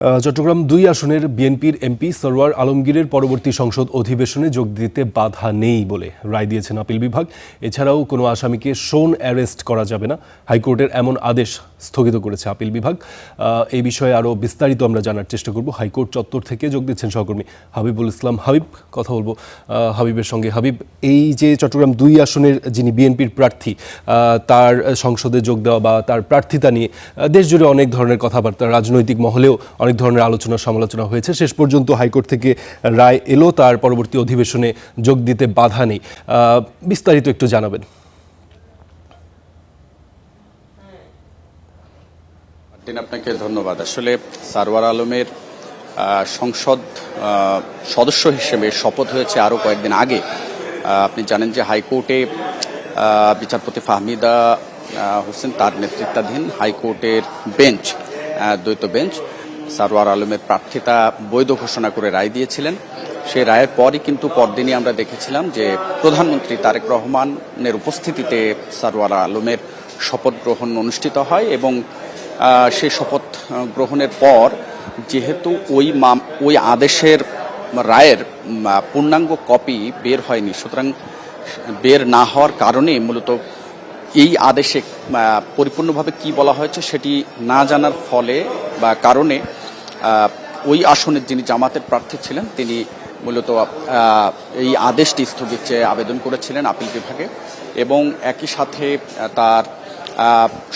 চট্টগ্রাম ২ আসনের বিএনপির এমপি সরওয়ার আলমগীরের পরবর্তী সংসদ অধিবেশনে যোগ দিতে বাধা নেই বলে রায় দিয়েছেন আপিল বিভাগ। এছাড়াও কোনো আসামিকে শোন অ্যারেস্ট করা যাবে না, হাইকোর্টের এমন আদেশ স্থগিত করেছে আপিল বিভাগ। এই বিষয়ে আরও বিস্তারিত আমরা জানার চেষ্টা করব। হাইকোর্ট চত্বর থেকে যোগ দিচ্ছেন সহকর্মী হাবিবুল ইসলাম। হাবিব, কথা বলবো হাবিবের সঙ্গে। হাবিব, এই যে চট্টগ্রাম ২ আসনের যিনি বিএনপির প্রার্থী, তার সংসদে যোগ দেওয়া বা তার প্রার্থিতা নিয়ে দেশজুড়ে অনেক ধরনের কথাবার্তা, রাজনৈতিক মহলেও অনেক ধরনের আলোচনা সমালোচনা হয়েছে। শেষ পর্যন্ত হাইকোর্ট থেকে রায় এলো, তার পরবর্তী অধিবেশনে যোগ দিতে বাধা নেই। বিস্তারিত একটু জানাবেন। আপনাকে ধন্যবাদ। আসলে সারওয়ার আলমের সংসদ সদস্য হিসেবে শপথ হয়েছে আরও কয়েকদিন আগে। আপনি জানেন যে হাইকোর্টে বিচারপতি ফাহমিদা হোসেন তার নেতৃত্বাধীন হাইকোর্টের বেঞ্চ, দ্বৈত বেঞ্চ, সারওয়ার আলমের প্রার্থিতা বৈধ ঘোষণা করে রায় দিয়েছিলেন। সেই রায়ের পরই কিন্তু পরদিনই আমরা দেখেছিলাম যে প্রধানমন্ত্রী তারেক রহমানের উপস্থিতিতে সারওয়ার আলমের শপথ গ্রহণ অনুষ্ঠিত হয় এবং সেই শপথ গ্রহণের পর যেহেতু ওই আদেশের রায়ের পূর্ণাঙ্গ কপি বের হয়নি, সুতরাং বের না হওয়ার কারণে মূলত এই আদেশে পরিপূর্ণভাবে কি বলা হয়েছে সেটি না জানার ফলে বা কারণে ওই আসনের যিনি জামাতের প্রার্থী ছিলেন তিনি মূলত এই আদেশটি স্থগিত চেয়ে আবেদন করেছিলেন আপিল বিভাগে এবং একই সাথে তার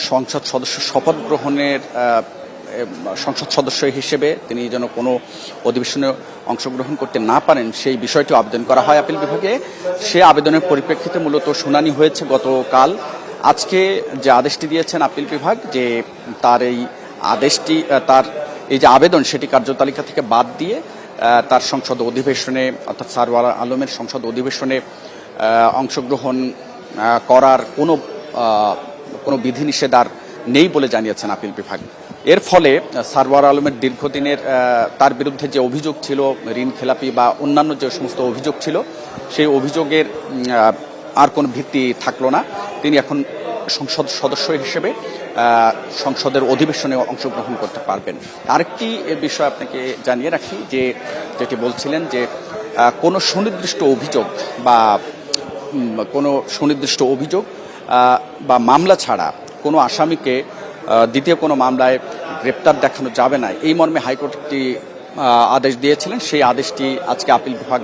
সংসদ সদস্য শপথ গ্রহণের সংসদ সদস্য হিসেবে তিনি যেন কোনো অধিবেশনে অংশগ্রহণ করতে না পারেন সেই বিষয়টি আবেদন করা হয় আপিল বিভাগে। সে আবেদনের পরিপ্রেক্ষিতে মূলত শুনানি হয়েছে গতকাল। আজকে যে আদেশটি দিয়েছেন আপিল বিভাগ যে তার এই আদেশটি, তার এই যে আবেদন সেটি কার্যতালিকা থেকে বাদ দিয়ে তার সংসদ অধিবেশনে অর্থাৎ সারওয়ার আলমের সংসদ অধিবেশনে অংশগ্রহণ করার কোনো বিধিনিষেধ আর নেই বলে জানিয়েছেন আপিল বিভাগ। এর ফলে সারওয়ার আলমের দীর্ঘদিনের তার বিরুদ্ধে যে অভিযোগ ছিল, ঋণ খেলাপি বা অন্যান্য যে সমস্ত অভিযোগ ছিল, সেই অভিযোগের আর কোনো ভিত্তি থাকলো না। তিনি এখন সংসদ সদস্য হিসেবে সংসদের অধিবেশনে অংশগ্রহণ করতে পারবেন। আরেকটি বিষয় আপনাকে জানিয়ে রাখি যে যেটি বলছিলেন যে কোনো সুনির্দিষ্ট অভিযোগ বা মামলা ছাড়া কোনো আসামিকে দ্বিতীয় কোনো মামলায় গ্রেপ্তার দেখানো যাবে না, এই মর্মে হাইকোর্ট একটি আদেশ দিয়েছিলেন। সেই আদেশটি আজকে আপিল বিভাগ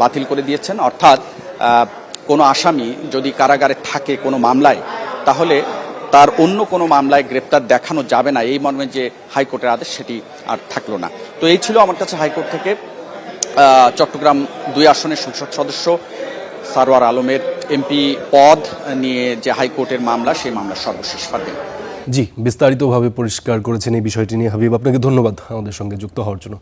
বাতিল করে দিয়েছেন। অর্থাৎ কোনো আসামি যদি কারাগারে থাকে কোনো মামলায়, তাহলে তার অন্য কোনো মামলায় গ্রেপ্তার দেখানো যাবে না, এই মর্মে যে হাইকোর্টের আদেশ সেটি আর থাকলো না। তো এই ছিল আমার কাছে হাইকোর্ট থেকে চট্টগ্রাম ২ আসনের সংসদ সদস্য সারওয়ার আলমের এমপি পদ নিয়ে যে হাইকোর্টের মামলা, সেই মামলার সর্বশেষ ফার্দিন। জি, বিস্তারিতভাবে পরিষ্কার করেছেন এই বিষয়টি নিয়ে হাবিব। আপনাকে ধন্যবাদ আমাদের সঙ্গে যুক্ত হওয়ার জন্য।